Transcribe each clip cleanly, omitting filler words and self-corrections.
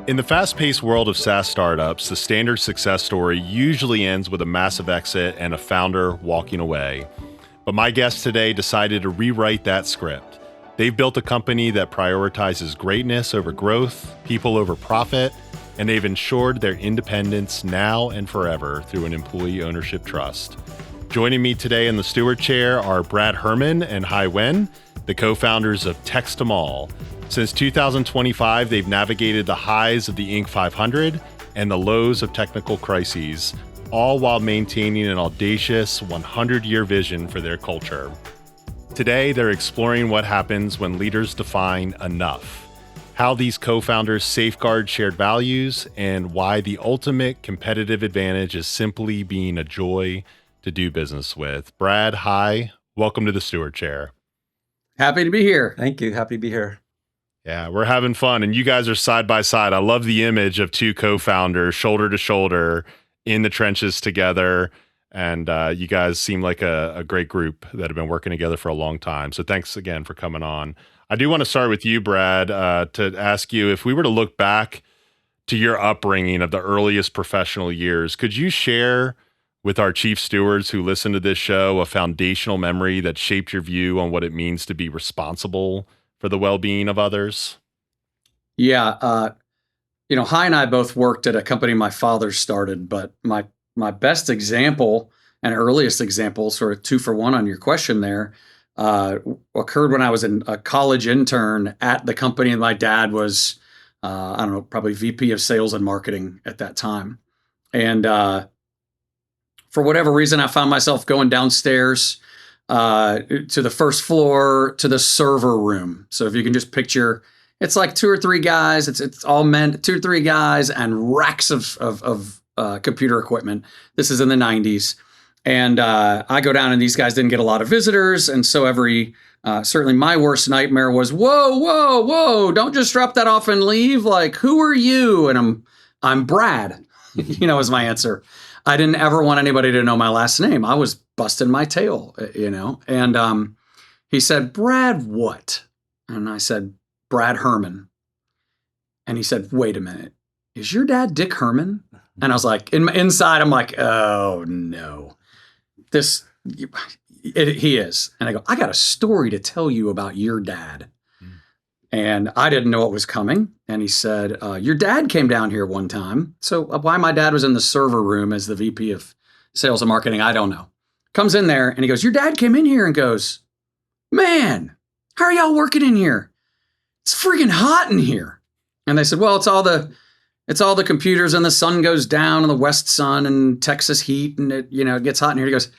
In the fast-paced world of SaaS startups, the standard success story usually ends with a massive exit and a founder walking away. But my guest today decided to rewrite that script. They've built a company that prioritizes greatness over growth, people over profit, and they've ensured their independence now and forever through an employee ownership trust. Joining me today in the Steward Chair are Brad Herrmann and Hai Nguyen, the co-founders of Text-to-Mall. Since 2025, they've navigated the highs of the Inc. 500 and the lows of technical crises, all while maintaining an audacious 100-year vision for their culture. Today, they're exploring what happens when leaders define enough, how these co-founders safeguard shared values, and why the ultimate competitive advantage is simply being a joy to do business with. Brad, Hai, welcome to the Steward Chair. Happy to be here. Thank you. Happy to be here. Yeah, we're having fun, and you guys are side by side. I love the image of two co-founders, shoulder to shoulder, in the trenches together, and you guys seem like a great group that have been working together for a long time. So thanks again for coming on. I do want to start with you, Brad, to ask you, if we were to look back to your upbringing of the earliest professional years, could you share with our chief stewards who listen to this show a foundational memory that shaped your view on what it means to be responsible for the well-being of others? Yeah. Hai and I both worked at a company my father started, but my best example and earliest example, sort of 2 for 1 on your question there, occurred when I was a college intern at the company, and my dad was, probably VP of sales and marketing at that time. And for whatever reason, I found myself going downstairs to the first floor to the server room. So if you can just picture, it's like 2 or 3 guys. It's all men, 2 or 3 guys, and racks of computer equipment. This is in the 90s, and I go down, and these guys didn't get a lot of visitors, and so certainly my worst nightmare was, whoa, don't just drop that off and leave. Like, who are you? And I'm Brad. Is my answer. I didn't ever want anybody to know my last name. I was busting my tail, And he said, Brad what? And I said, Brad Herrmann. And he said, wait a minute. Is your dad Dick Herrmann? And I was like, inside, I'm like, oh, no. He is. And I go, I got a story to tell you about your dad. And I didn't know what was coming. And he said, your dad came down here one time. So why my dad was in the server room as the VP of sales and marketing, I don't know. Comes in there and he goes, your dad came in here and goes, man, how are y'all working in here? It's freaking hot in here. And they said, well, it's all the computers, and the sun goes down, and the west sun and Texas heat, and it gets hot in here. He goes,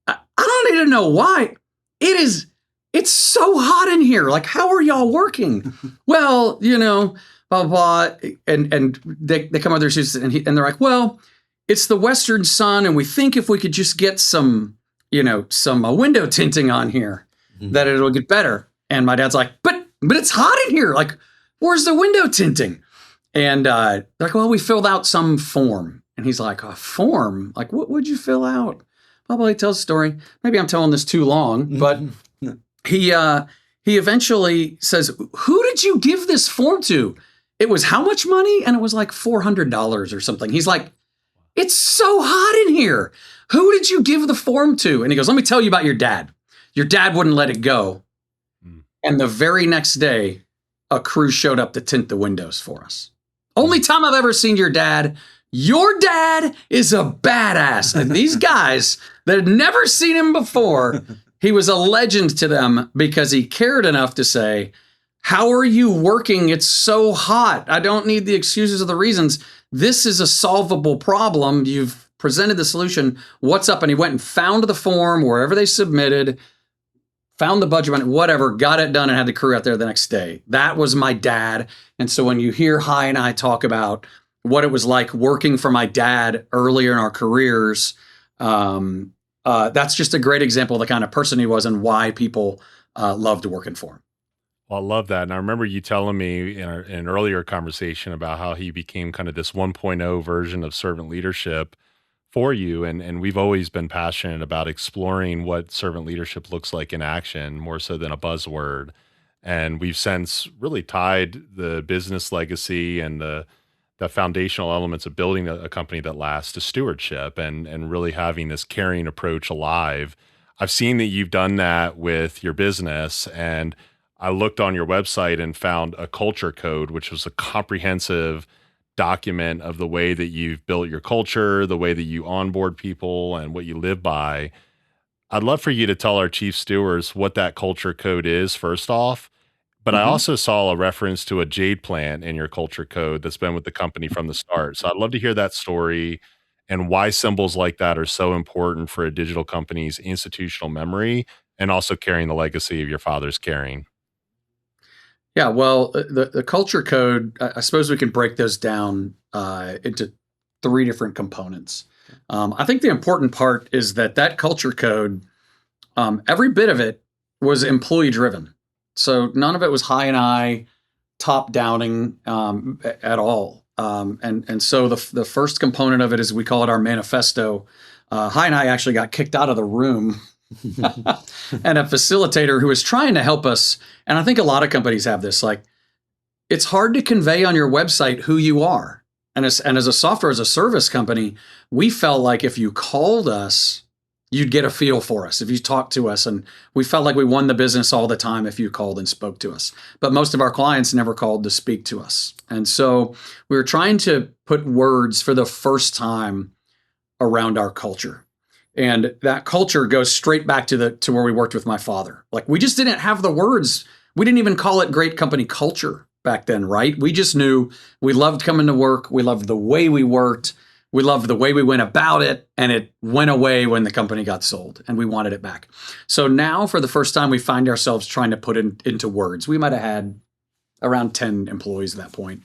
I don't need to know why. It's so hot in here. Like, how are y'all working? Well, blah, blah. And they come out of their shoes, and they're like, well, it's the western sun, and we think if we could just get some window tinting on here, that it'll get better. And my dad's like, but it's hot in here. Like, where's the window tinting? And they're like, well, we filled out some form. And he's like, a form? Like, what would you fill out? Probably tells a story. Maybe I'm telling this too long, but he eventually says, who did you give this form to? It was how much money? And it was like $400 or something. He's like, it's so hot in here. Who did you give the form to? And he goes, let me tell you about your dad. Your dad wouldn't let it go. And the very next day, a crew showed up to tint the windows for us. Only time I've ever seen your dad. Your dad is a badass. And these guys that had never seen him before, he was a legend to them because he cared enough to say, how are you working? It's so hot. I don't need the excuses or the reasons. This is a solvable problem. You've presented the solution. What's up? And he went and found the form wherever they submitted, found the budget on it, whatever, got it done, and had the crew out there the next day. That was my dad. And so when you hear Hai and I talk about what it was like working for my dad earlier in our careers, that's just a great example of the kind of person he was and why people loved working for him. Well, I love that. And I remember you telling me in an earlier conversation about how he became kind of this 1.0 version of servant leadership for you. And we've always been passionate about exploring what servant leadership looks like in action, more so than a buzzword. And we've since really tied the business legacy and the foundational elements of building a company that lasts to stewardship and really having this caring approach alive. I've seen that you've done that with your business, and I looked on your website and found a culture code, which was a comprehensive document of the way that you've built your culture, the way that you onboard people, and what you live by. I'd love for you to tell our chief stewards what that culture code is, first off. But I Mhm. also saw a reference to a jade plant in your culture code that's been with the company from the start. So I'd love to hear that story and why symbols like that are so important for a digital company's institutional memory and also carrying the legacy of your father's caring. Yeah, well, the culture code, I suppose we can break those down into three different components. I think the important part is that culture code, every bit of it was employee driven. So none of it was high and I, top downing at all. And so the first component of it is we call it our manifesto. Hi and I actually got kicked out of the room and a facilitator who was trying to help us. And I think a lot of companies have this. Like, it's hard to convey on your website who you are. And as a software as a service company, we felt like if you called us, you'd get a feel for us if you talked to us. And we felt like we won the business all the time if you called and spoke to us. But most of our clients never called to speak to us. And so we were trying to put words for the first time around our culture. And that culture goes straight back to where we worked with my father. Like, we just didn't have the words. We didn't even call it great company culture back then, right? We just knew we loved coming to work. We loved the way we worked. We loved the way we went about it. And it went away when the company got sold and we wanted it back. So now for the first time, we find ourselves trying to put it into words. We might have had around 10 employees at that point.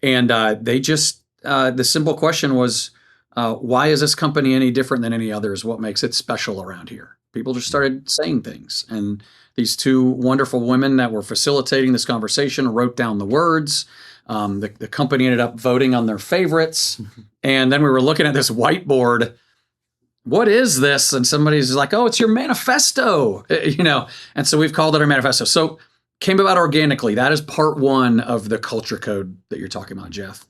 And the simple question was, why is this company any different than any others? What makes it special around here? People just started saying things. And these two wonderful women that were facilitating this conversation wrote down the words. The company ended up voting on their favorites. And then we were looking at this whiteboard. What is this? And somebody's like, oh, it's your manifesto, And so we've called it our manifesto. So came about organically. That is part one of the culture code that you're talking about, Jeff.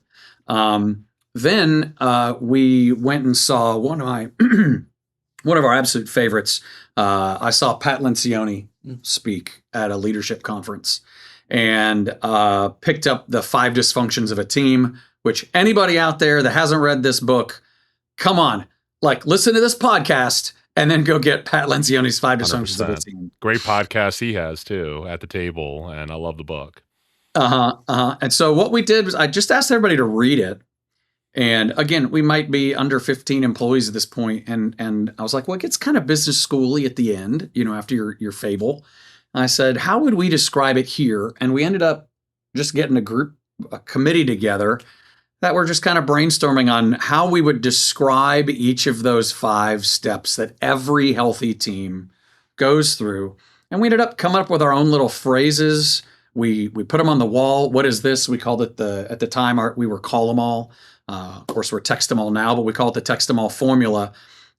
Then we went and saw one of my one of our absolute favorites. I saw Pat Lencioni speak at a leadership conference and picked up the 5 dysfunctions of a team, which anybody out there that hasn't read this book, come on, like, listen to this podcast and then go get Pat Lencioni's 5 dysfunctions of a 100%. team. Great podcast he has too at the table. And I love the book. And so what we did was I just asked everybody to read it. And again, we might be under 15 employees at this point. And I was like, well, it gets kind of business schooly at the end, after your fable. And I said, how would we describe it here? And we ended up just getting a committee together that were just kind of brainstorming on how we would describe each of those 5 steps that every healthy team goes through. And we ended up coming up with our own little phrases. We put them on the wall. What is this? We called it at the time, we were Call 'em All. Of course, we're Text 'em All now, but we call it the Text 'em All formula.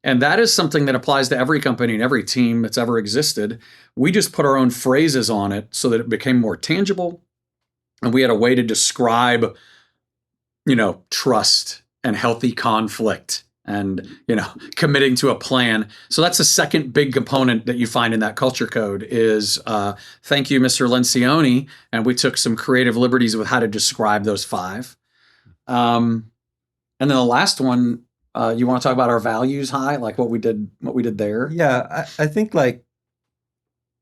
And that is something that applies to every company and every team that's ever existed. We just put our own phrases on it so that it became more tangible. And we had a way to describe, trust and healthy conflict and, committing to a plan. So that's the second big component that you find in that culture code is thank you, Mr. Lencioni. And we took some creative liberties with how to describe those 5. And then the last one, you want to talk about our values, Hai, like what we did there? Yeah, I think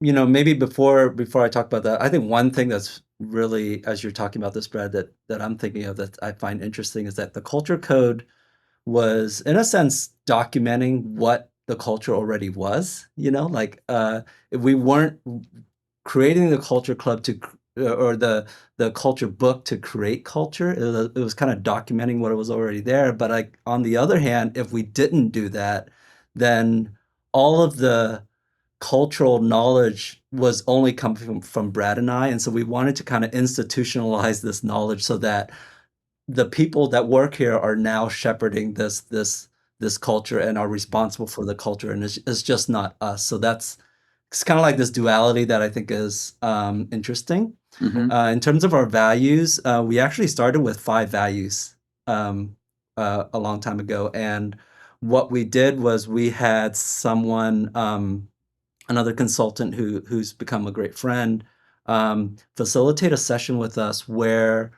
maybe before I talk about that, I think one thing that's really, as you're talking about this, Brad, that I'm thinking of that I find interesting is that the culture code was, in a sense, documenting what the culture already was. If we weren't creating the culture club or the culture book to create culture, it was kind of documenting what was already there. But on the other hand, if we didn't do that, then all of the cultural knowledge was only coming from Brad and I. And so we wanted to kind of institutionalize this knowledge so that the people that work here are now shepherding this culture and are responsible for the culture. And it's just not us. So that's it's kind of like this duality that I think is interesting. In terms of our values, we actually started with 5 values a long time ago. And what we did was we had someone, another consultant who's become a great friend, facilitate a session with us where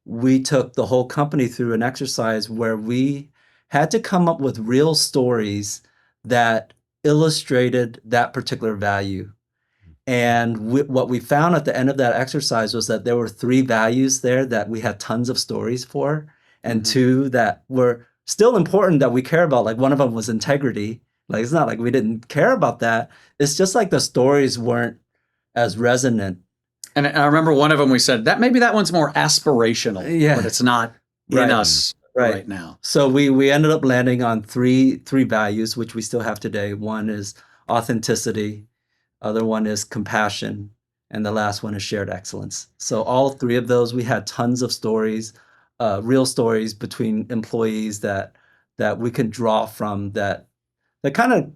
we took the whole company through an exercise where we had to come up with real stories that illustrated that particular value. And what we found at the end of that exercise was that there were 3 values there that we had tons of stories for, and 2 that were still important that we care about. Like one of them was integrity. Like it's not like we didn't care about that. It's just like the stories weren't as resonant. And I remember one of them we said that maybe that one's more aspirational, but it's not in us right now. So we ended up landing on three values, which we still have today. One is authenticity, other one is compassion, and the last one is shared excellence. So all 3 of those, we had tons of stories, real stories between employees that we could draw from that kind of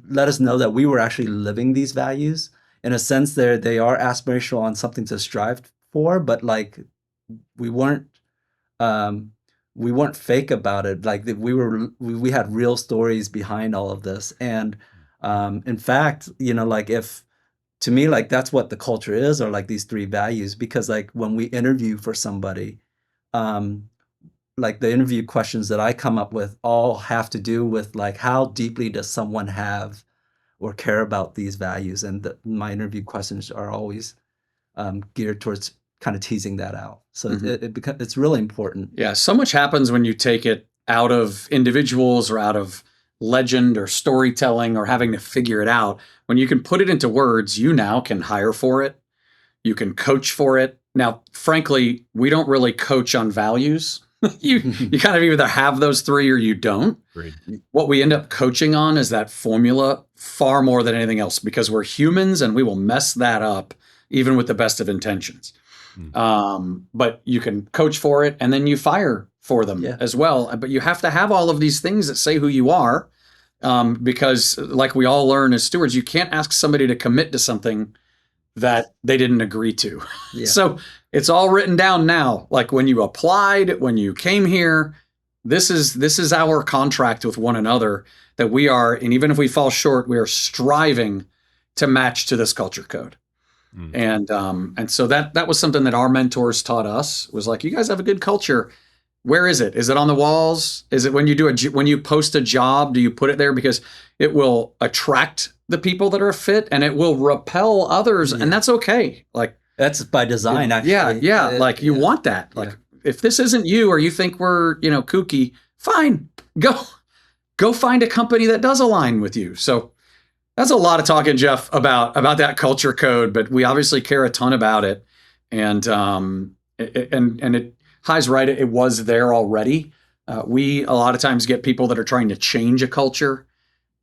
let us know that we were actually living these values. In a sense, they are aspirational and something to strive for, but like we weren't fake about it. Like we had real stories behind all of this. And in fact, like to me, like that's what the culture is, or like these 3 values, because like when we interview for somebody, like the interview questions that I come up with all have to do with like how deeply does someone have or care about these values, and my interview questions are always geared towards kind of teasing that out. So it's really important. Yeah, so much happens when you take it out of individuals or out of legend or storytelling or having to figure it out. When you can put it into words, you now can hire for it. You can coach for it. Now, frankly, we don't really coach on values. You kind of either have those 3 or you don't. Great. What we end up coaching on is that formula far more than anything else, because we're humans and we will mess that up even with the best of intentions. But you can coach for it and then you fire for them as well. But you have to have all of these things that say who you are, because like we all learn as stewards, you can't ask somebody to commit to something that they didn't agree to. So it's all written down now. Like when you applied, when you came here, this is our contract with one another that we are, and even if we fall short, we are striving to match to this culture code. And so that was something that our mentors taught us, was like, you guys have a good culture. Where is it? Is it on the walls? Is it when you post a job, do you put it there because it will attract the people that are fit and it will repel others, and that's okay. Like that's by design, actually. Like you want that. Like if this isn't you, or you think we're kooky, fine, go find a company that does align with you. So that's a lot of talking, Jeff, about that culture code, but we obviously care a ton about it, and it Hai's right. It was there already. We a lot of times get people that are trying to change a culture,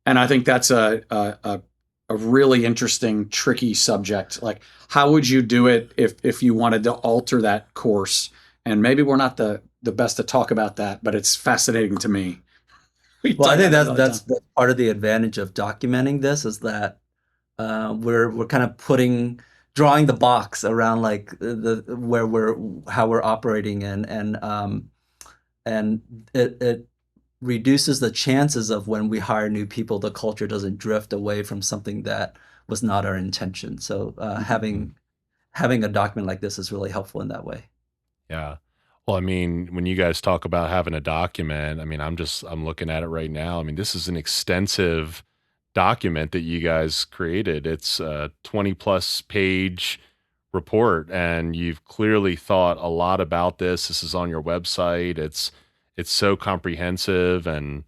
and I think that's a really interesting, tricky subject. Like, how would you do it if you wanted to alter that course? And maybe we're not the best to talk about that, but it's fascinating to me. Well, I think that's part of the advantage of documenting this, is that we're kind of drawing the box around like how we're operating, and it reduces the chances of when we hire new people, the culture doesn't drift away from something that was not our intention. So having a document like this is really helpful in that way. Yeah. Well, I mean, when you guys talk about having a document, I mean, I'm looking at it right now. I mean, this is an extensive document that you guys created. It's a 20+ page report, and you've clearly thought a lot about this. This is on your website. It's so comprehensive, and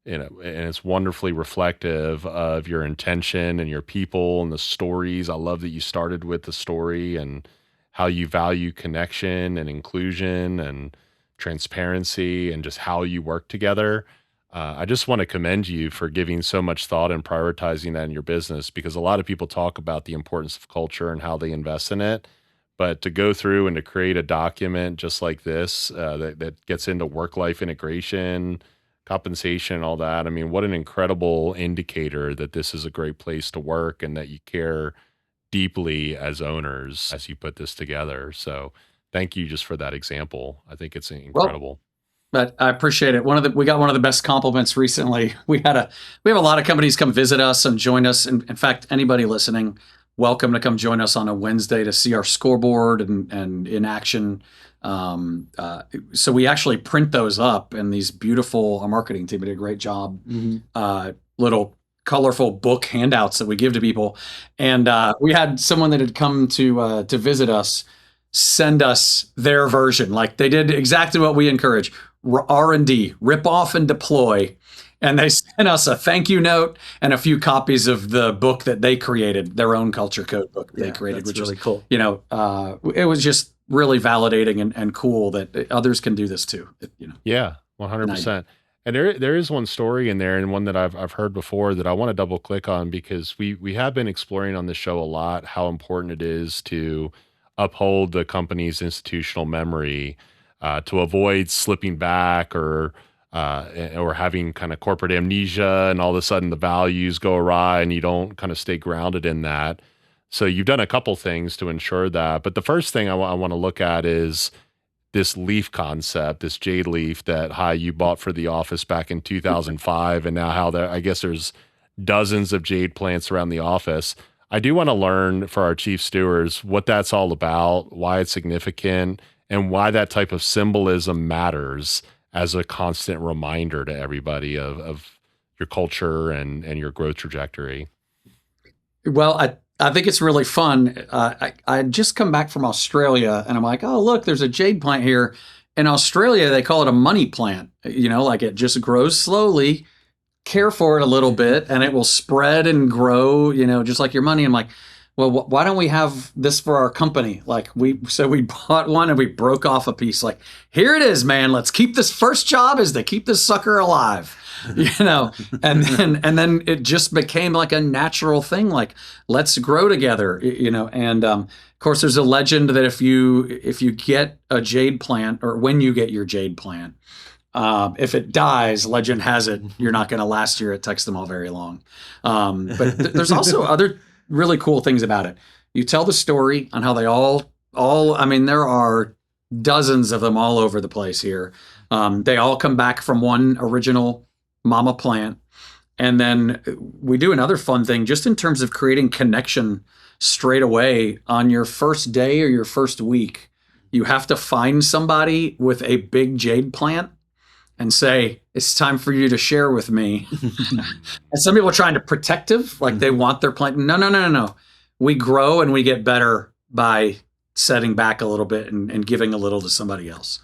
and it's wonderfully reflective of your intention and your people and the stories. I love that you started with the story and how you value connection and inclusion and transparency and just how you work together. I just want to commend you for giving so much thought and prioritizing that in your business, because a lot of people talk about the importance of culture and how they invest in it. But to go through and to create a document just like this that gets into work-life integration, compensation and all that. I mean, what an incredible indicator that this is a great place to work and that you care deeply as owners as you put this together. So thank you just for that example. I think it's Well, incredible. but I appreciate it. We got one of the best compliments recently. We have a lot of companies come visit us and join us. And in fact, anybody listening, welcome to come join us on a Wednesday to see our scoreboard and in action. So we actually print those up in these beautiful. Our marketing team did a great job. Little colorful book handouts that we give to people. And we had someone that had come to visit us send us their version. Like they did exactly what we encourage. R&D, rip off and deploy. And they sent us a thank you note and a few copies of the book that they created, their own culture code book they created, that's which really is cool. It was just really validating and cool that others can do this too. Yeah, 100%. And there is one story in there, and one that I've heard before that I want to double click on, because we have been exploring on this show a lot how important it is to uphold the company's institutional memory, to avoid slipping back or having kind of corporate amnesia, and all of a sudden the values go awry and you don't kind of stay grounded in that. So you've done a couple things to ensure that. But the first thing I want to look at is this leaf concept, this jade leaf that Hai you bought for the office back in 2005, and now how I guess there's dozens of jade plants around the office. I do want to learn for our chief stewards what that's all about, why it's significant, and why that type of symbolism matters as a constant reminder to everybody of your culture and your growth trajectory. Well, I think it's really fun. I had just come back from Australia, and I'm like, oh, look, there's a jade plant here. In Australia, they call it a money plant. Like it just grows slowly. Care for it a little bit, and it will spread and grow, just like your money. I'm like, well, why don't we have this for our company? We bought one and we broke off a piece. Like, here it is, man. Let's keep this. First job is to keep this sucker alive. And then it just became like a natural thing. Like, let's grow together, and of course there's a legend that if you get a jade plant, or when you get your jade plant, if it dies, legend has it, you're not going to last year at Text Them All very long. But there's also other really cool things about it. You tell the story on how they all, I mean, there are dozens of them all over the place here. They all come back from one original mama plant. And then we do another fun thing just in terms of creating connection straight away on your first day or your first week. You have to find somebody with a big jade plant and say, it's time for you to share with me. And some people are trying to protective, like they want their plant. No. We grow and we get better by setting back a little bit and giving a little to somebody else.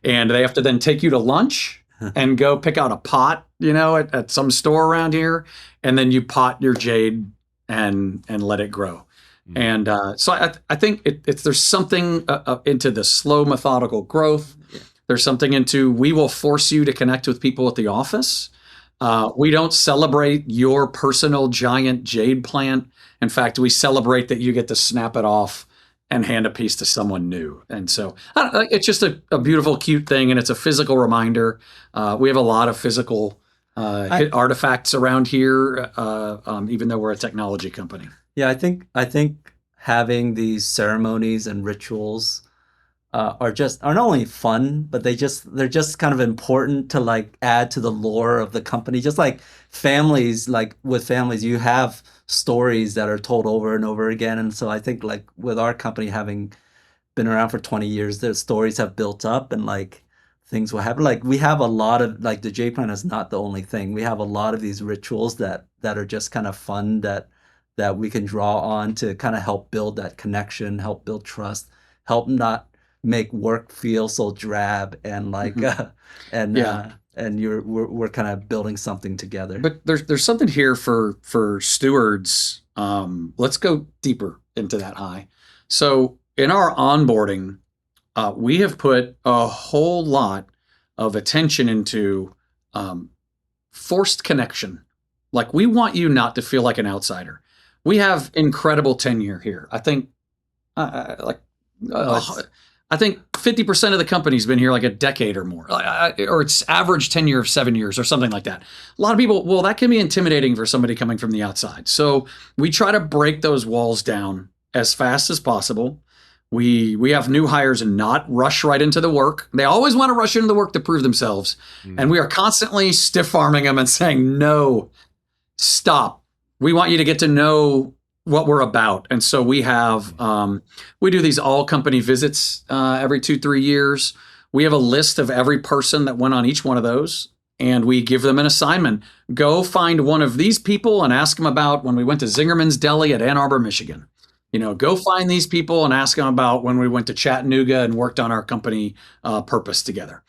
And they have to then take you to lunch and go pick out a pot, at some store around here. And then you pot your jade and let it grow. And so I think there's something into the slow, methodical growth. Yeah. There's something into, we will force you to connect with people at the office. We don't celebrate your personal giant jade plant. In fact, we celebrate that you get to snap it off and hand a piece to someone new. And so it's just a beautiful, cute thing. And it's a physical reminder. We have a lot of physical artifacts around here, even though we're a technology company. Yeah, I think having these ceremonies and rituals are not only fun, but they're just kind of important to like add to the lore of the company. Just like families, with families, you have stories that are told over and over again. And so I think like with our company having been around for 20 years, the stories have built up and like things will happen. Like we have a lot of, like the J Plan is not the only thing. We have a lot of these rituals that are just kind of fun that we can draw on to kind of help build that connection, help build trust, help not make work feel so drab and like we're kind of building something together. But there's something here for stewards. Let's go deeper into that, Hai. So in our onboarding, we have put a whole lot of attention into forced connection. Like we want you not to feel like an outsider. We have incredible tenure here. I think I think 50% of the company's been here like a decade or more, or it's average tenure of 7 years or something like that. A lot of people, well, that can be intimidating for somebody coming from the outside. So we try to break those walls down as fast as possible. We have new hires and not rush right into the work. They always want to rush into the work to prove themselves. And we are constantly stiff arming them and saying, no, stop. We want you to get to know what we're about. And so we have, we do these all company visits every 2-3 years. We have a list of every person that went on each one of those. And we give them an assignment. Go find one of these people and ask them about when we went to Zingerman's Deli at Ann Arbor, Michigan. Go find these people and ask them about when we went to Chattanooga and worked on our company purpose together.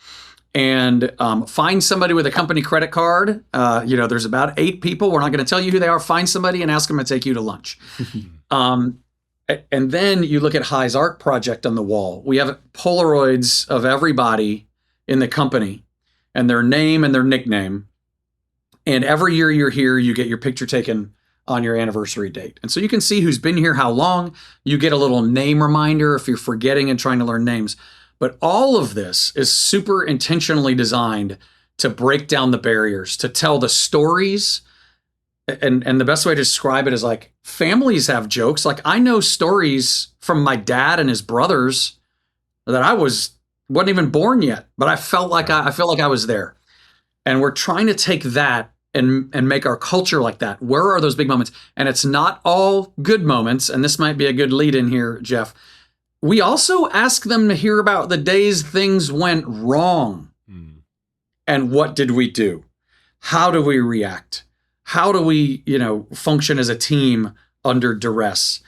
And find somebody with a company credit card. There's about 8 people. We're not going to tell you who they are. Find somebody and ask them to take you to lunch. And then you look at Hai's art project on the wall. We have Polaroids of everybody in the company and their name and their nickname. And every year you're here, you get your picture taken on your anniversary date. And so you can see who's been here how long. You get a little name reminder if you're forgetting and trying to learn names. But all of this is super intentionally designed to break down the barriers, to tell the stories. And the best way to describe it is like families have jokes. Like I know stories from my dad and his brothers that I wasn't even born yet, but I felt like I was there. And we're trying to take that and make our culture like that. Where are those big moments? And it's not all good moments. And this might be a good lead in here, Jeff. We also ask them to hear about the days things went wrong. And what did we do? How do we react? How do we, function as a team under duress?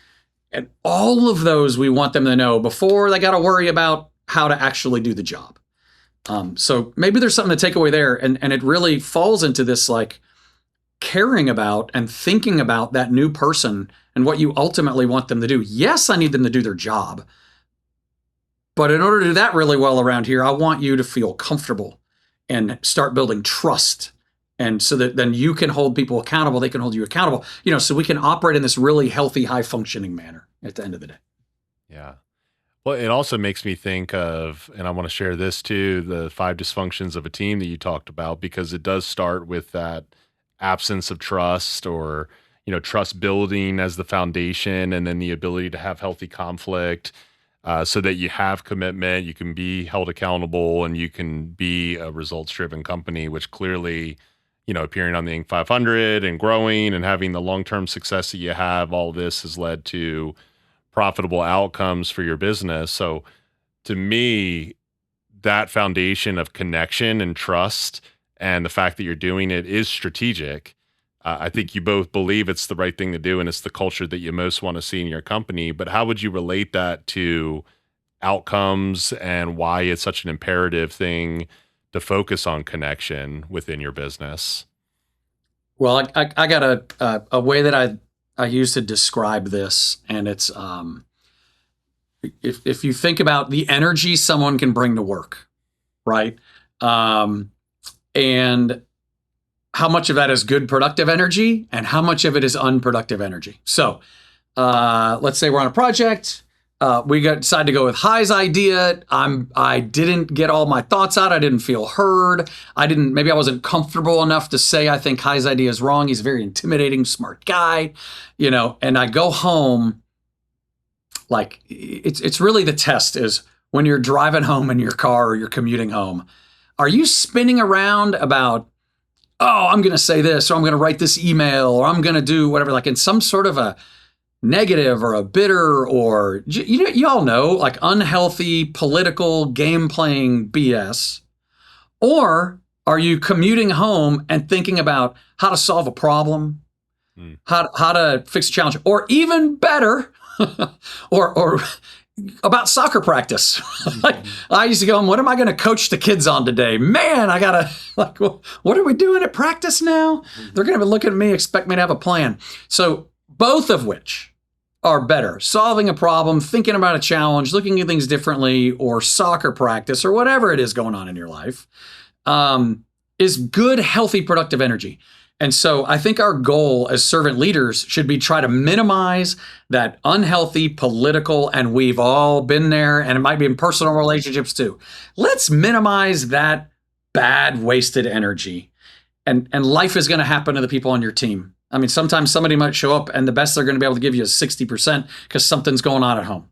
And all of those we want them to know before they got to worry about how to actually do the job. So maybe there's something to take away there. And it really falls into this like caring about and thinking about that new person and what you ultimately want them to do. Yes, I need them to do their job. But in order to do that really well around here, I want you to feel comfortable and start building trust. And so that then you can hold people accountable. They can hold you accountable, so we can operate in this really healthy, high functioning manner at the end of the day. Yeah. Well, it also makes me think of, and I want to share this too, the 5 dysfunctions of a team that you talked about, because it does start with that absence of trust or, trust building as the foundation, and then the ability to have healthy conflict. So that you have commitment, you can be held accountable, and you can be a results-driven company, which clearly, appearing on the Inc. 500 and growing and having the long-term success that you have, all this has led to profitable outcomes for your business. So to me, that foundation of connection and trust and the fact that you're doing it is strategic. I think you both believe it's the right thing to do, and it's the culture that you most want to see in your company. But how would you relate that to outcomes and why it's such an imperative thing to focus on connection within your business? Well, I got a way that I use to describe this, and it's if you think about the energy someone can bring to work, right? And how much of that is good, productive energy and how much of it is unproductive energy. So let's say we're on a project. We decided to go with Hai's idea. I didn't get all my thoughts out. I didn't feel heard. Maybe I wasn't comfortable enough to say, I think Hai's idea is wrong. He's a very intimidating, smart guy, and I go home. Like it's really the test is when you're driving home in your car or you're commuting home, are you spinning around about, oh, I'm going to say this, or I'm going to write this email, or I'm going to do whatever, like in some sort of a negative or a bitter or, you all know, like unhealthy political game playing BS? Or are you commuting home and thinking about how to solve a problem, how to fix a challenge, or even better, or about soccer practice? Like, I used to go, what am I going to coach the kids on today? Man, I got to, like, well, what are we doing at practice now? They're going to be looking at me, expect me to have a plan. So both of which are better. Solving a problem, thinking about a challenge, looking at things differently, or soccer practice, or whatever it is going on in your life. is good, healthy, productive energy. And so I think our goal as servant leaders should be try to minimize that unhealthy political, and we've all been there, and it might be in personal relationships too. Let's minimize that bad, wasted energy. And life is going to happen to the people on your team. I mean, sometimes somebody might show up and the best they're going to be able to give you is 60% because something's going on at home.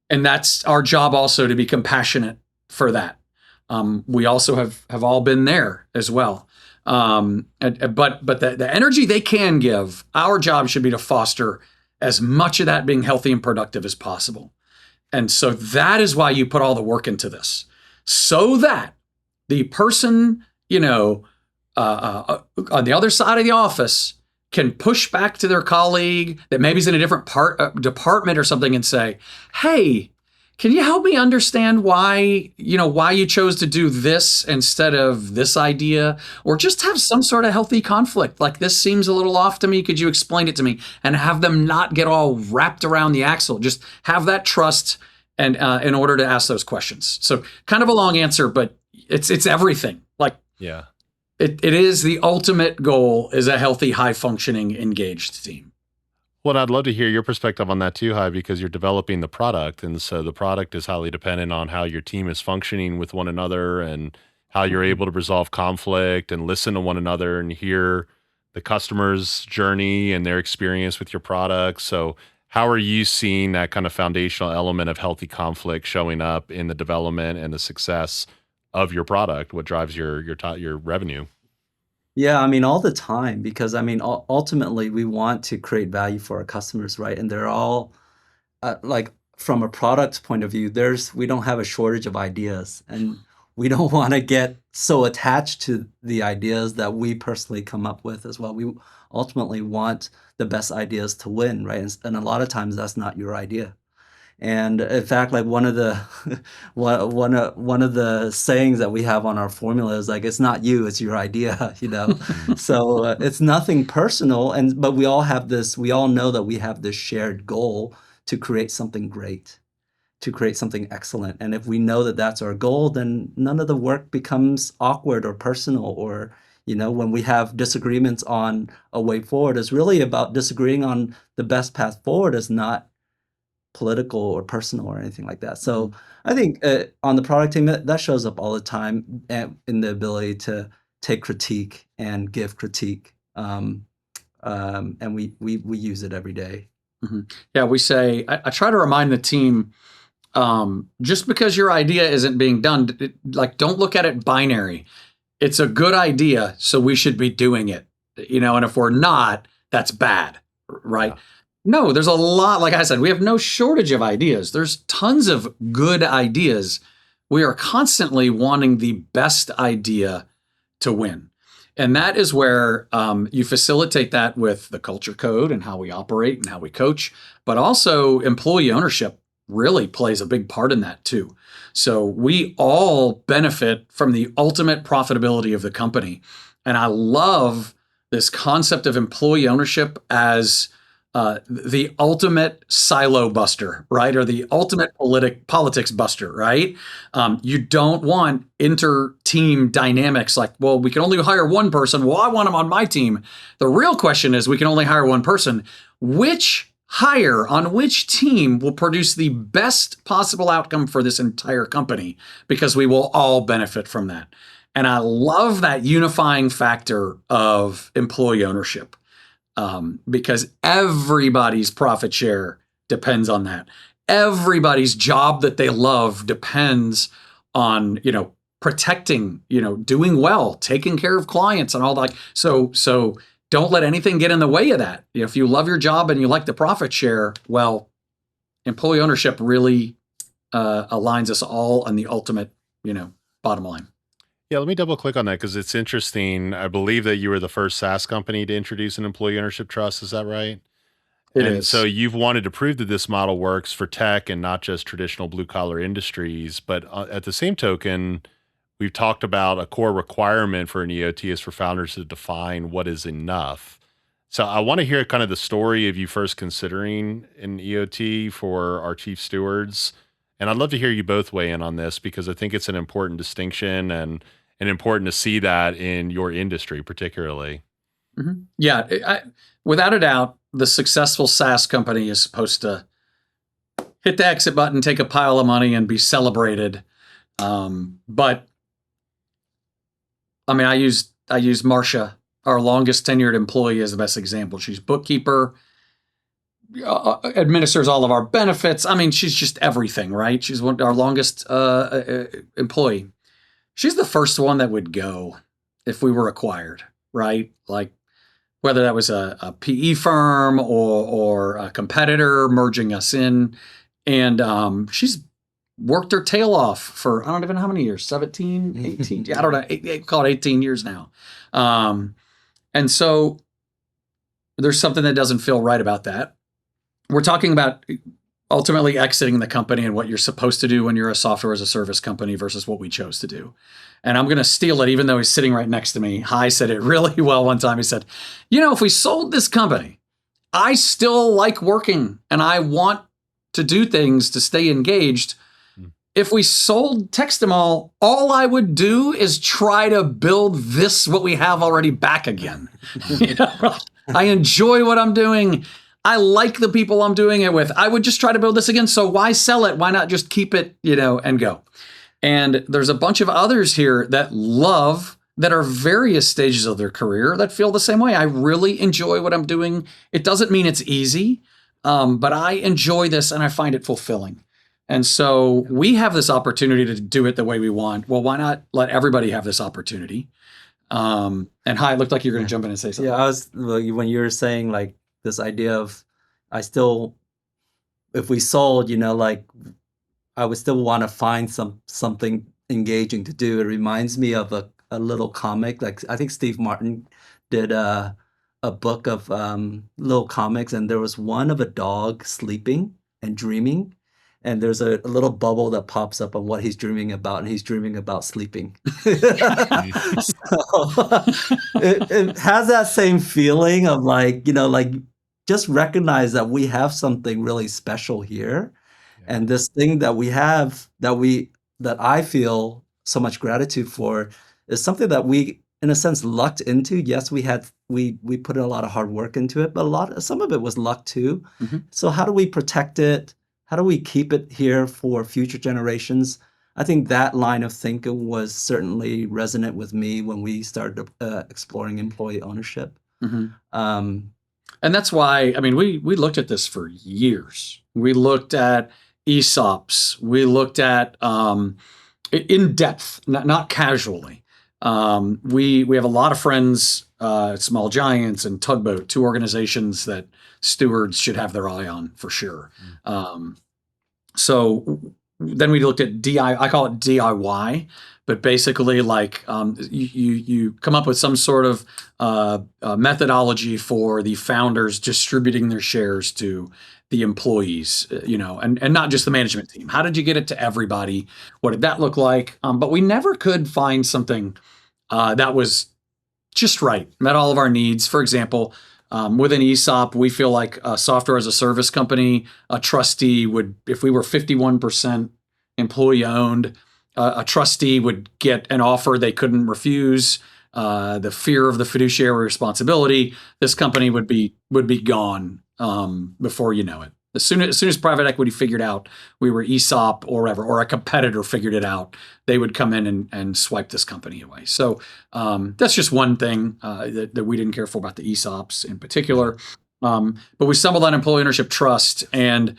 And that's our job also, to be compassionate for that. We also have all been there as well. But the energy they can give, our job should be to foster as much of that being healthy and productive as possible. And so that is why you put all the work into this, so that the person, on the other side of the office can push back to their colleague that maybe is in a different department or something and say, hey, can you help me understand why you chose to do this instead of this idea? Or just have some sort of healthy conflict. Like, this seems a little off to me. Could you explain it to me? And have them not get all wrapped around the axle. Just have that trust and in order to ask those questions. So kind of a long answer, but it's everything. Like, Yeah. It is the ultimate goal, is a healthy, high-functioning, engaged team. Well, I'd love to hear your perspective on that too, Hai, because you're developing the product. And so the product is highly dependent on how your team is functioning with one another and how you're able to resolve conflict and listen to one another and hear the customer's journey and their experience with your product. So how are you seeing that kind of foundational element of healthy conflict showing up in the development and the success of your product? What drives your revenue? Yeah, I mean, all the time, because I mean, ultimately, we want to create value for our customers, right? And they're all like, from a product point of view, we don't have a shortage of ideas, and we don't want to get so attached to the ideas that we personally come up with as well. We ultimately want the best ideas to win, right? And a lot of times, that's not your idea. And in fact, like, one of the one of the sayings that we have on our formula is like, it's not you, it's your idea, So it's nothing personal, but we all know that we have this shared goal to create something great, to create something excellent. And if we know that that's our goal, then none of the work becomes awkward or personal, or when we have disagreements on a way forward, it's really about disagreeing on the best path forward. Is not political or personal or anything like that. So I think on the product team, that shows up all the time, in the ability to take critique and give critique. And we use it every day. Mm-hmm. Yeah, we say, I try to remind the team, just because your idea isn't being done, don't look at it binary. It's a good idea, so we should be doing it, and if we're not, that's bad, right? Yeah. No, there's a lot, like I said, we have no shortage of ideas. There's tons of good ideas. We are constantly wanting the best idea to win. And that is where you facilitate that with the culture code and how we operate and how we coach, but also employee ownership really plays a big part in that too. So we all benefit from the ultimate profitability of the company. And I love this concept of employee ownership as the ultimate silo buster, right? Or the ultimate politics buster, right? You don't want inter-team dynamics like, well, we can only hire one person. Well, I want him on my team. The real question is, we can only hire one person. Which hire on which team will produce the best possible outcome for this entire company? Because we will all benefit from that. And I love that unifying factor of employee ownership. Because everybody's profit share depends on that. Everybody's job that they love depends on, protecting, doing well, taking care of clients and all that. So don't let anything get in the way of that. If you love your job and you like the profit share, well, employee ownership really aligns us all on the ultimate, bottom line. Yeah, let me double click on that because it's interesting. I believe that you were the first SaaS company to introduce an employee ownership trust. Is that right? It is. So you've wanted to prove that this model works for tech and not just traditional blue collar industries. But at the same token, we've talked about a core requirement for an EOT is for founders to define what is enough. So I want to hear kind of the story of you first considering an EOT for our chief stewards. And I'd love to hear you both weigh in on this because I think it's an important distinction and and important to see that in your industry, particularly. Mm-hmm. Yeah, without a doubt, the successful SaaS company is supposed to hit the exit button, take a pile of money, and be celebrated. But I mean, I use Marcia, our longest tenured employee, as the best example. She's bookkeeper, administers all of our benefits. I mean, she's just everything, right? She's our longest employee. She's the first one that would go if we were acquired, right? Like whether that was a PE firm or a competitor merging us in. And she's worked her tail off for, I don't even know how many years, 17, 18, I don't know, call it 18 years now. And so there's something that doesn't feel right about that. We're talking about ultimately exiting the company and what you're supposed to do when you're a software as a service company versus what we chose to do. And I'm going to steal it, even though he's sitting right next to me. Hai said it really well one time. He said, if we sold this company, I still like working and I want to do things to stay engaged. If we sold Textamal, all I would do is try to build what we have already back again. I enjoy what I'm doing. I like the people I'm doing it with. I would just try to build this again. So why sell it? Why not just keep it, and go? And there's a bunch of others here that are various stages of their career that feel the same way. I really enjoy what I'm doing. It doesn't mean it's easy, but I enjoy this and I find it fulfilling. And so we have this opportunity to do it the way we want. Well, why not let everybody have this opportunity? And Hai, it looked like you're going to jump in and say something. Yeah, when you were saying like this idea of, if we sold, I would still want to find something engaging to do. It reminds me of a little comic. Like I think Steve Martin did a book of little comics, and there was one of a dog sleeping and dreaming. And there's a little bubble that pops up on what he's dreaming about, and he's dreaming about sleeping. So it has that same feeling of like, just recognize that we have something really special here. Yeah. And this thing that we have that I feel so much gratitude for is something that we, in a sense, lucked into. Yes, we put in a lot of hard work into it, but some of it was luck too. Mm-hmm. So how do we protect it? How do we keep it here for future generations? I think that line of thinking was certainly resonant with me when we started exploring employee ownership. Mm-hmm. And that's why, we looked at this for years. We looked at ESOPs. We looked at in depth, not casually. We have a lot of friends, Small Giants and Tugboat, two organizations that stewards should have their eye on for sure. So then we looked at I call it DIY, but basically like you come up with some sort of methodology for the founders distributing their shares to the employees, and not just the management team. How did you get it to everybody? What did that look like? But we never could find something that was just right, met all of our needs. For example, with an ESOP, we feel like a software as a service company, a trustee would, if we were 51% employee owned, a trustee would get an offer they couldn't refuse. The fear of the fiduciary responsibility, this company would be gone before you know it. As soon as private equity figured out we were ESOP or whatever, or a competitor figured it out, they would come in and swipe this company away. So that's just one thing that we didn't care for about the ESOPs in particular. But we stumbled on employee ownership trust, and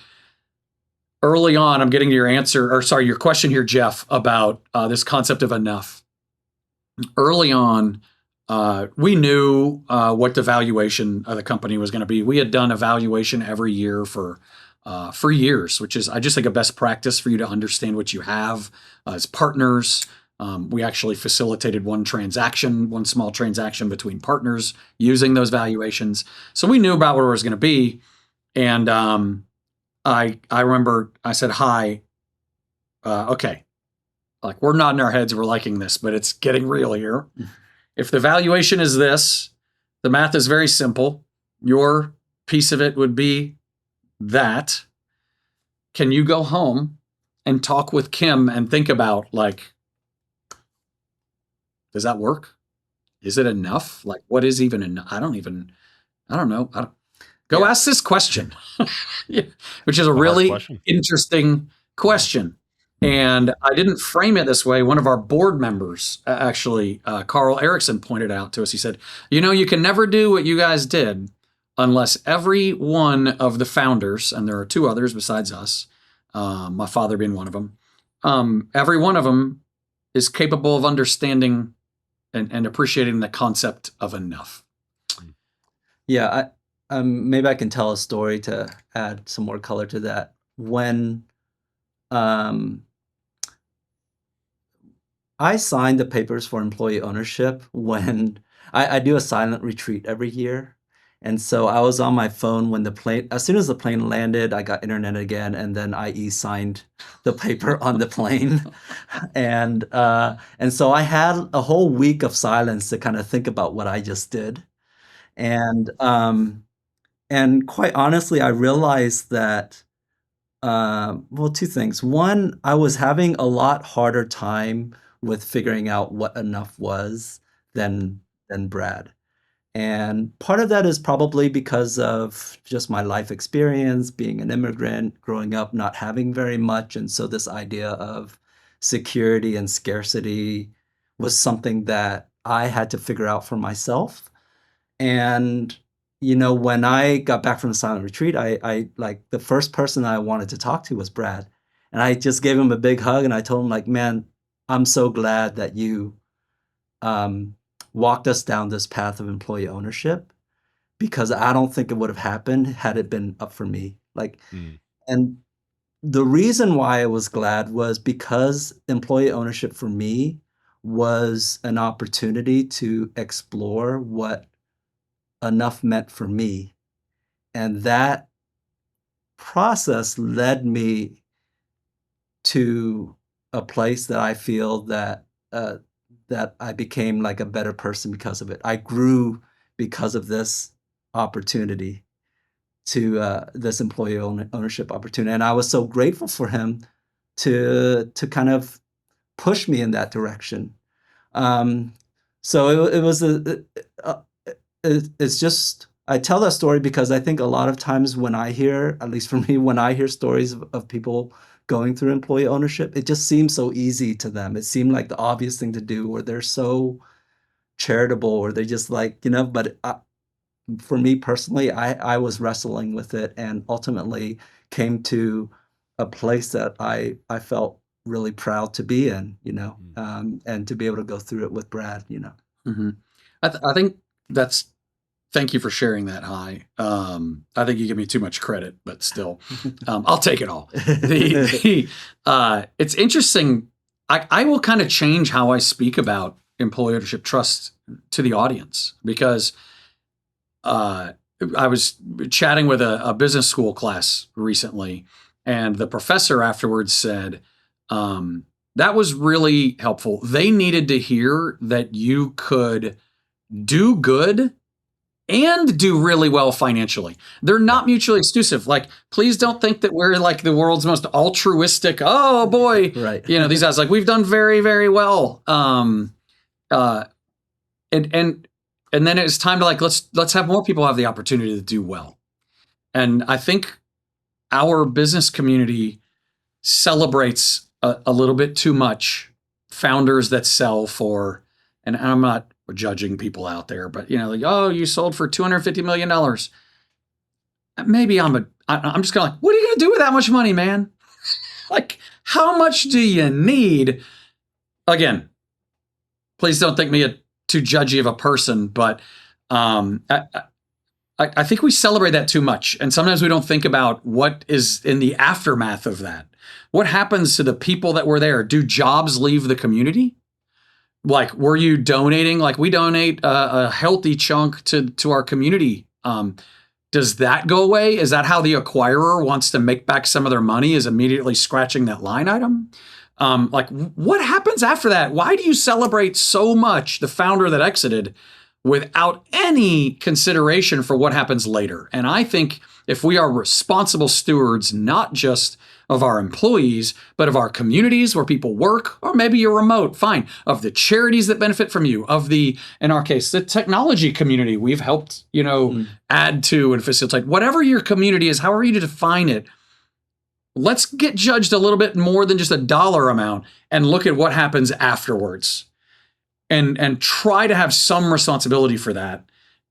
early on, I'm getting to your question here, Jeff, about this concept of enough. Early on, we knew what the valuation of the company was going to be. We had done a valuation every year for years, which is, I just think, a best practice for you to understand what you have as partners. We actually facilitated one small transaction between partners using those valuations. So we knew about what it was going to be. And I remember I said, Hai, okay, like we're nodding our heads, we're liking this, but it's getting real here. If the valuation is this, the math is very simple. Your piece of it would be that. Can you go home and talk with Kim and think about, like, Does that work? Is it enough? Like, what is even enough? I don't know. Go Yeah. ask this question, Yeah, which is a hard really question. interesting question. And I didn't frame it this way. One of our board members, actually, Carl Erickson, pointed out to us. He said, you can never do what you guys did unless every one of the founders, and there are two others besides us, my father being one of them, every one of them is capable of understanding and appreciating the concept of enough. Yeah, maybe I can tell a story to add some more color to that. When I signed the papers for employee ownership, when I do a silent retreat every year. And so I was on my phone when as soon as the plane landed, I got internet again, and then I signed the paper on the plane. And so I had a whole week of silence to kind of think about what I just did. And quite honestly, I realized that, well, two things. One, I was having a lot harder time with figuring out what enough was than Brad. And part of that is probably because of just my life experience, being an immigrant, growing up not having very much. And so this idea of security and scarcity was something that I had to figure out for myself. And when I got back from the silent retreat, I like the first person I wanted to talk to was Brad. And I just gave him a big hug and I told him, like, man, I'm so glad that you walked us down this path of employee ownership, because I don't think it would have happened had it been up for me. Like, and the reason why I was glad was because employee ownership for me was an opportunity to explore what enough meant for me. And that process led me to a place that I feel that that I became like a better person because of it. I grew because of this opportunity, to this employee ownership opportunity, and I was so grateful for him to kind of push me in that direction. So it was it's just, I tell that story because I think a lot of times when I hear, at least for me, when I hear stories of people going through employee ownership, it just seems so easy to them. It seemed like the obvious thing to do, or they're so charitable, or they just like, but for me personally, I was wrestling with it and ultimately came to a place that I felt really proud to be in, and to be able to go through it with Brad, Mm-hmm. I think that's, thank you for sharing that, Hai. I think you give me too much credit, but still, I'll take it all. It's interesting. I will kind of change how I speak about employee ownership trust to the audience, because I was chatting with a business school class recently, and the professor afterwards said, that was really helpful. They needed to hear that you could do good and do really well financially. They're not mutually exclusive. Like, please don't think that we're like the world's most altruistic. Oh boy, Right. these guys, like, we've done very, very well. And then it's time to, like, let's have more people have the opportunity to do well. And I think our business community celebrates a little bit too much founders that sell for, and I'm not judging people out there, but like, oh, you sold for $250 million. Maybe I'm just kind of like, what are you going to do with that much money, man? Like, how much do you need? Again, please don't think me too judgy of a person, but I think we celebrate that too much. And sometimes we don't think about what is in the aftermath of that. What happens to the people that were there? Do jobs leave the community? Like, were you donating? Like, we donate a healthy chunk to our community. Does that go away? Is that how the acquirer wants to make back some of their money, is immediately scratching that line item? Like, what happens after that? Why do you celebrate so much the founder that exited without any consideration for what happens later? And I think if we are responsible stewards, not just of our employees, but of our communities where people work, or maybe you're remote, fine, of the charities that benefit from you, of the, in our case, the technology community we've helped, add to and facilitate. Whatever your community is, however you define it, let's get judged a little bit more than just a dollar amount and look at what happens afterwards, and try to have some responsibility for that.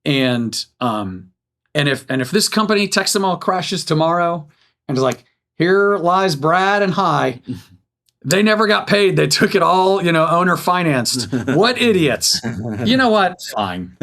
And if this company texts them all crashes tomorrow and is like, here lies Brad and Hai, they never got paid. They took it all, owner financed. What idiots? You know what? Fine.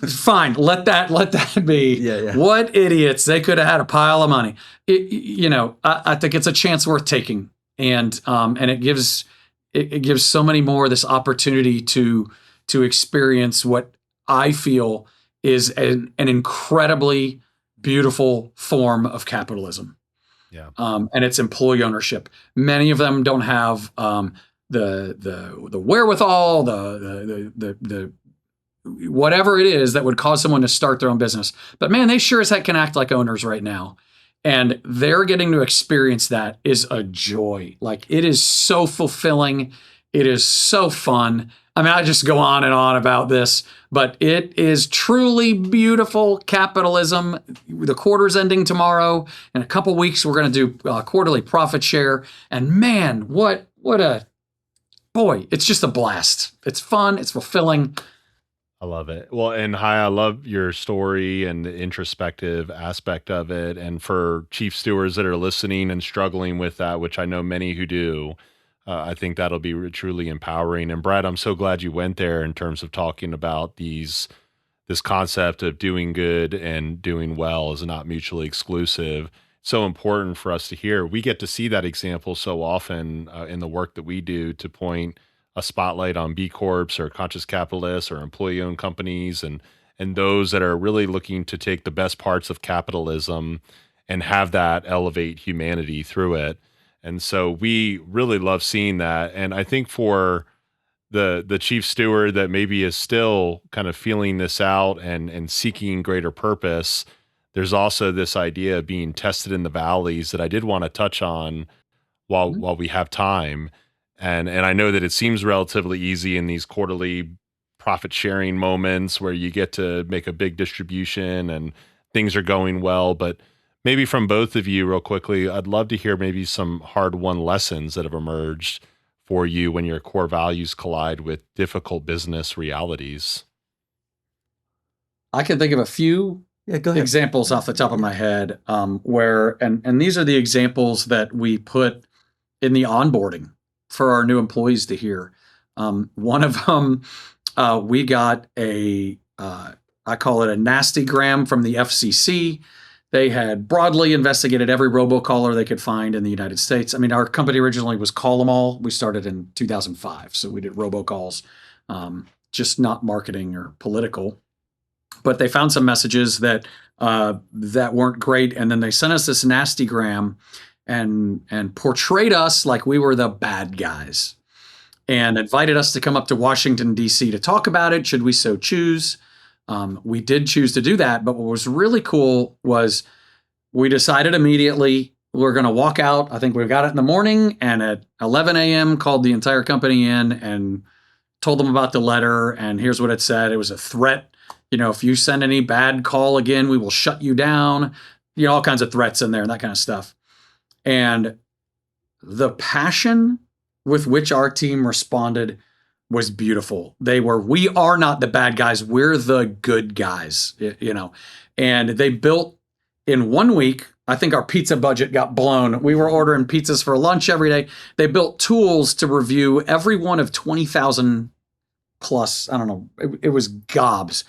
Fine. Let that be. Yeah. What idiots? They could have had a pile of money. I think it's a chance worth taking. And it gives so many more this opportunity to experience what I feel is an incredibly beautiful form of capitalism. Yeah. And it's employee ownership. Many of them don't have the wherewithal, the whatever it is that would cause someone to start their own business. But man, they sure as heck can act like owners right now. And they're getting to experience that is a joy. Like, it is so fulfilling. It is so fun. I mean, I just go on and on about this, but it is truly beautiful capitalism. The quarter's ending tomorrow. In a couple weeks, we're going to do quarterly profit share. And man, what a boy! It's just a blast. It's fun. It's fulfilling. I love it. Well, and Hai, I love your story and the introspective aspect of it. And for chief stewards that are listening and struggling with that, which I know many who do, I think that'll be truly empowering. And Brad, I'm so glad you went there in terms of talking about this concept of doing good and doing well is not mutually exclusive. So important for us to hear. We get to see that example so often in the work that we do, to point a spotlight on B Corps or conscious capitalists or employee-owned companies, and those that are really looking to take the best parts of capitalism and have that elevate humanity through it. And so we really love seeing that. And I think for the chief steward that maybe is still kind of feeling this out and seeking greater purpose, there's also this idea of being tested in the valleys that I did want to touch on while we have time. And I know that it seems relatively easy in these quarterly profit sharing moments where you get to make a big distribution and things are going well, but maybe from both of you real quickly, I'd love to hear maybe some hard-won lessons that have emerged for you when your core values collide with difficult business realities. I can think of a few examples off the top of my head where, and these are the examples that we put in the onboarding for our new employees to hear. One of them, we got I call it a nasty gram from the FCC. They had broadly investigated every robocaller they could find in the United States. I mean, our company originally was Call 'Em All. We started in 2005, so we did robocalls, just not marketing or political. But they found some messages that weren't great, and then they sent us this nasty gram and portrayed us like we were the bad guys, and invited us to come up to Washington, D.C. to talk about it, should we so choose. We did choose to do that, but what was really cool was we decided immediately we're going to walk out. I think we got it in the morning, and at 11 a.m. called the entire company in and told them about the letter, and here's what it said. It was a threat. If you send any bad call again, we will shut you down. All kinds of threats in there and that kind of stuff. And the passion with which our team responded was beautiful. We are not the bad guys. We're the good guys, and they built in 1 week. I think our pizza budget got blown. We were ordering pizzas for lunch every day. They built tools to review every one of 20,000 plus, I don't know, it was gobs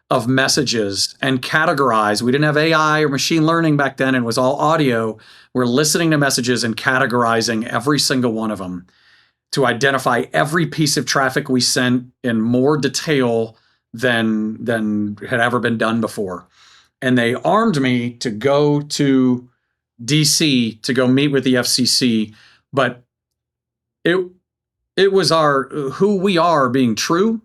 of messages and categorize. We didn't have AI or machine learning back then. It was all audio. We're listening to messages and categorizing every single one of them to identify every piece of traffic we sent in more detail than had ever been done before. And they armed me to go to DC to go meet with the FCC. But it was who we are being true,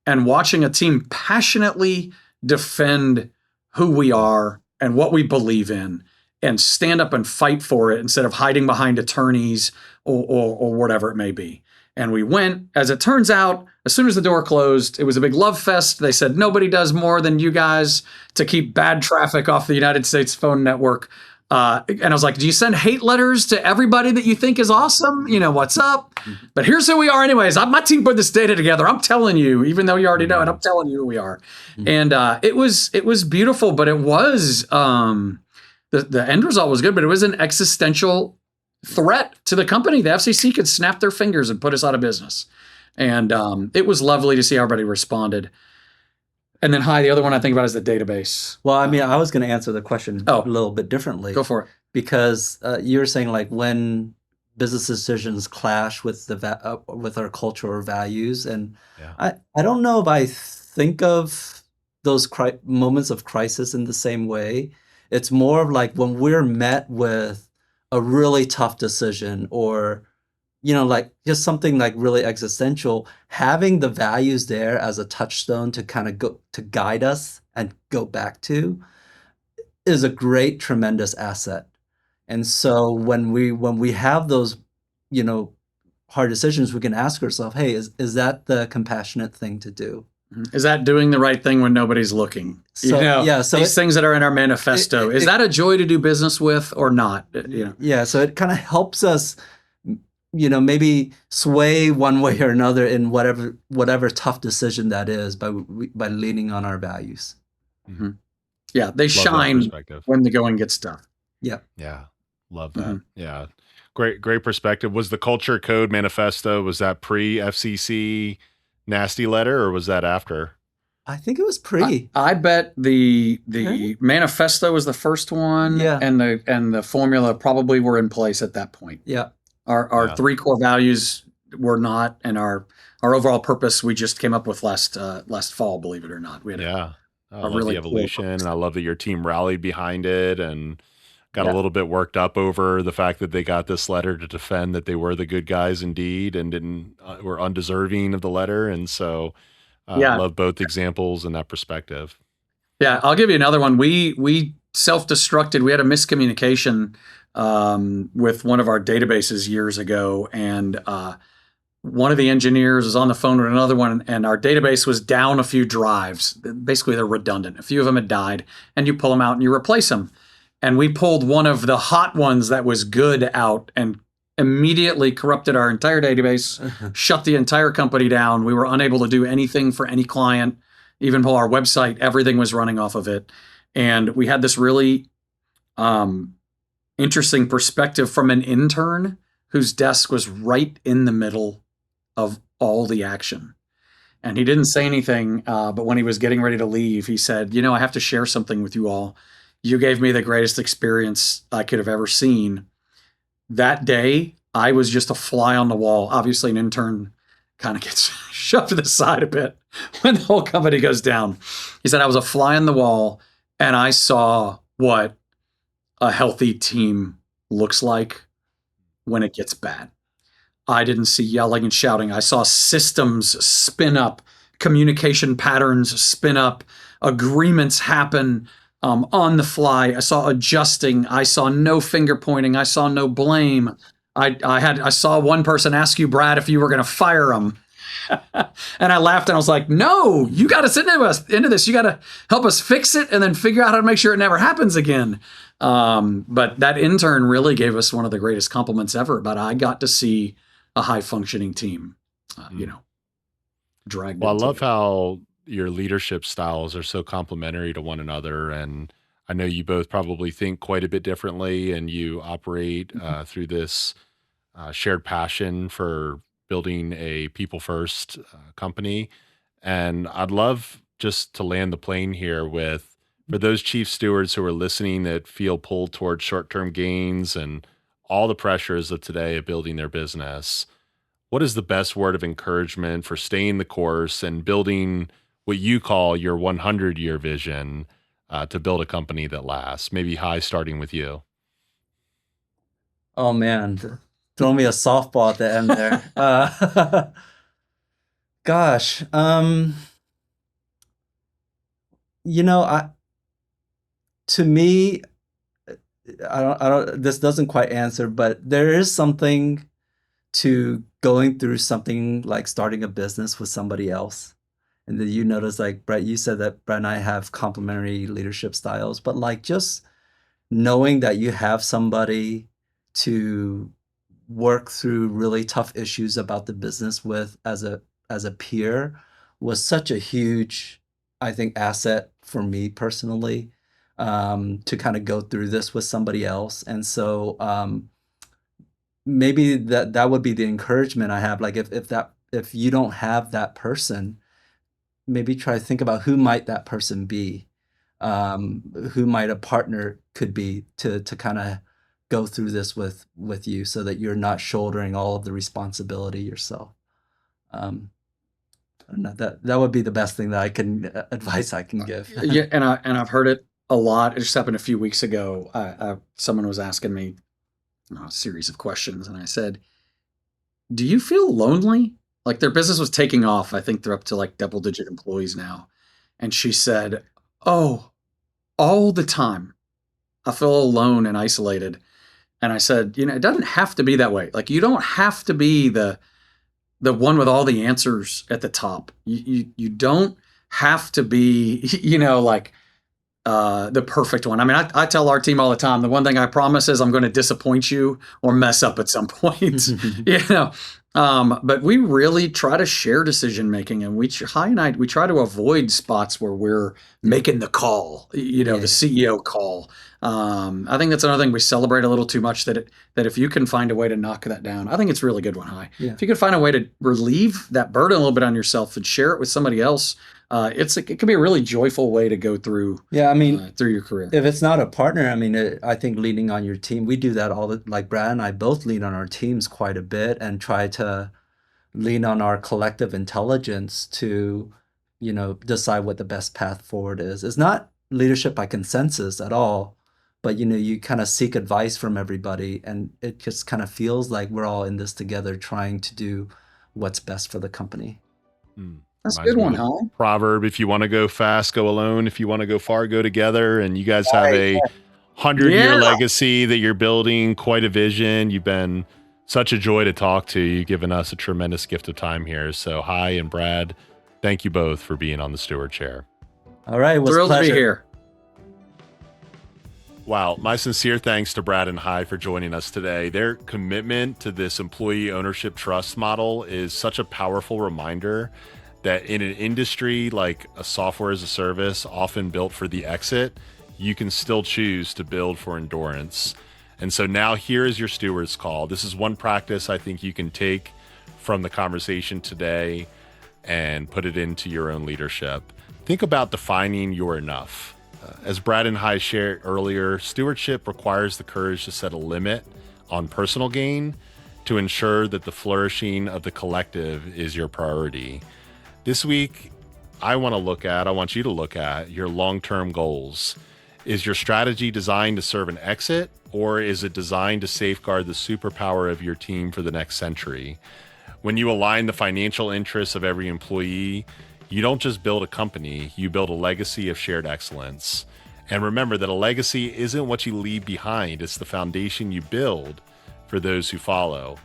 and watching a team passionately defend who we are and what we believe in, and stand up and fight for it instead of hiding behind attorneys or whatever it may be. And we went. As it turns out, as soon as the door closed, it was a big love fest. They said, nobody does more than you guys to keep bad traffic off the United States phone network. And I was like, do you send hate letters to everybody that you think is awesome? You know, what's up? But here's who we are anyways. My team put this data together. I'm telling you, even though you already know it, I'm telling you who we are. And it was beautiful, but it was, the end result was good, but it was an existential threat to the company. The FCC could snap their fingers and put us out of business. And it was lovely to see how everybody responded. And then, the other one I think about is the database. Well, I mean, I was going to answer the question a little bit differently. Go for it. Because you were saying like when business decisions clash with with our culture or values, and I don't know if I think of those moments of crisis in the same way. It's more of like when we're met with a really tough decision, or like just something like really existential, having the values there as a touchstone to kind of go to guide us and go back to is a great, tremendous asset. And so when we have those, hard decisions, we can ask ourselves, hey, is that the compassionate thing to do? Is that doing the right thing when nobody's looking? So, so these things that are in our manifesto, is that a joy to do business with or not? Yeah, so it kind of helps us maybe sway one way or another in whatever tough decision that is by leaning on our values. Mm-hmm. Yeah, they shine when the going gets tough. Yeah. Yeah. Love that. Mm-hmm. Yeah. Great perspective. Was the Culture Code Manifesto, was that pre-FCC nasty letter or was that after? I think it was pre. I bet the manifesto was the first one, and the formula probably were in place at that point. Yeah. Our three core values were not, and our overall purpose we just came up with last fall, believe it or not. We had I love really the evolution, and I love that your team rallied behind it and got a little bit worked up over the fact that they got this letter to defend that they were the good guys indeed and were undeserving of the letter. And so I love both examples in that perspective. Yeah, I'll give you another one. We self-destructed. We had a miscommunication with one of our databases years ago, and one of the engineers was on the phone with another one, and our database was down a few drives. Basically, they're redundant. A few of them had died, and you pull them out and you replace them. And we pulled one of the hot ones that was good out and immediately corrupted our entire database, shut the entire company down. We were unable to do anything for any client, even pull our website. Everything was running off of it. And we had this really interesting perspective from an intern whose desk was right in the middle of all the action. And he didn't say anything, but when he was getting ready to leave, he said, I have to share something with you all. You gave me the greatest experience I could have ever seen. That day, I was just a fly on the wall. Obviously, an intern kind of gets shoved to the side a bit when the whole company goes down. He said, I was a fly on the wall, and I saw what a healthy team looks like when it gets bad. I didn't see yelling and shouting. I saw systems spin up, communication patterns spin up, agreements happen on the fly. I saw adjusting. I saw no finger pointing. I saw no blame. I saw one person ask you, Brad, if you were going to fire him. And I laughed and I was like, no, you got to sit into this. You got to help us fix it and then figure out how to make sure it never happens again. But that intern really gave us one of the greatest compliments ever. But I got to see a high functioning team, dragged. Well, I love how your leadership styles are so complementary to one another. And I know you both probably think quite a bit differently and you operate through this shared passion for building a people first company. And I'd love just to land the plane here with, for those chief stewards who are listening that feel pulled towards short-term gains and all the pressures of today of building their business, what is the best word of encouragement for staying the course and building what you call your 100-year vision to build a company that lasts? Maybe Hai, starting with you. Oh man, throw me a softball at the end there. Gosh, to me, this doesn't quite answer, but there is something to going through something like starting a business with somebody else. And then you notice, like Brett, you said that Brett and I have complementary leadership styles, but like just knowing that you have somebody to work through really tough issues about the business with as a peer was such a huge, I think, asset for me personally, to kind of go through this with somebody else. And so maybe that would be the encouragement I have. Like if you don't have that person, maybe try to think about who might that person be, who might a partner could be to kind of go through this with you, so that you're not shouldering all of the responsibility yourself. I don't know, that would be the best thing that I can advice I can give. Yeah, and I've heard it a lot. It just happened a few weeks ago. Someone was asking me a series of questions, and I said, "Do you feel lonely?" Like their business was taking off. I think they're up to like double-digit employees now, and she said, "Oh, all the time. I feel alone and isolated." And I said, it doesn't have to be that way. Like you don't have to be the one with all the answers at the top. You don't have to be, like the perfect one. I mean, I tell our team all the time, the one thing I promise is I'm going to disappoint you or mess up at some point, but we really try to share decision making, and Hai and I try to avoid spots where we're making the call, the CEO call. I think that's another thing we celebrate a little too much, that if you can find a way to knock that down, I think it's a really good one, Hai. Yeah. If you can find a way to relieve that burden a little bit on yourself and share it with somebody else, it can be a really joyful way to go through. Yeah, I mean, through your career. If it's not a partner, I mean, I think leaning on your team, we do that like Brad and I both lean on our teams quite a bit and try to lean on our collective intelligence to, decide what the best path forward is. It's not leadership by consensus at all, but you kind of seek advice from everybody, and it just kind of feels like we're all in this together, trying to do what's best for the company. That's a good one, Hai. Proverb: if you want to go fast, go alone. If you want to go far, go together. And you guys have a 100-year legacy that you're building, quite a vision. You've been such a joy to talk to. You've given us a tremendous gift of time here. So Hai and Brad, thank you both for being on the Steward Chair. All right. It was thrilled a pleasure to be here. Wow. My sincere thanks to Brad and Hai for joining us today. Their commitment to this employee ownership trust model is such a powerful reminder that in an industry like a software as a service, often built for the exit, you can still choose to build for endurance. And so now here is your steward's call. This is one practice I think you can take from the conversation today and put it into your own leadership. Think about defining your enough. As Brad and Hai shared earlier, stewardship requires the courage to set a limit on personal gain to ensure that the flourishing of the collective is your priority. This week, I want you to look at your long-term goals. Is your strategy designed to serve an exit, or is it designed to safeguard the superpower of your team for the next century? When you align the financial interests of every employee, you don't just build a company, you build a legacy of shared excellence. And remember that a legacy isn't what you leave behind, it's the foundation you build for those who follow.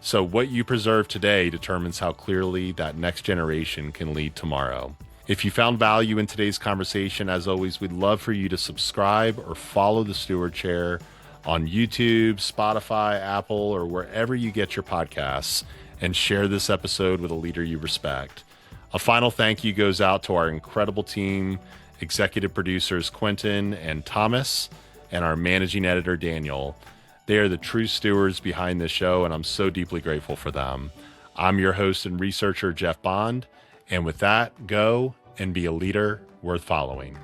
So what you preserve today determines how clearly that next generation can lead tomorrow. If you found value in today's conversation, as always, we'd love for you to subscribe or follow the Steward Chair on YouTube, Spotify, Apple, or wherever you get your podcasts, and share this episode with a leader you respect. A final thank you goes out to our incredible team, executive producers Quentin and Thomas, and our managing editor Daniel. They are the true stewards behind this show, and I'm so deeply grateful for them. I'm your host and researcher, Jeff Bond, and with that, go and be a leader worth following.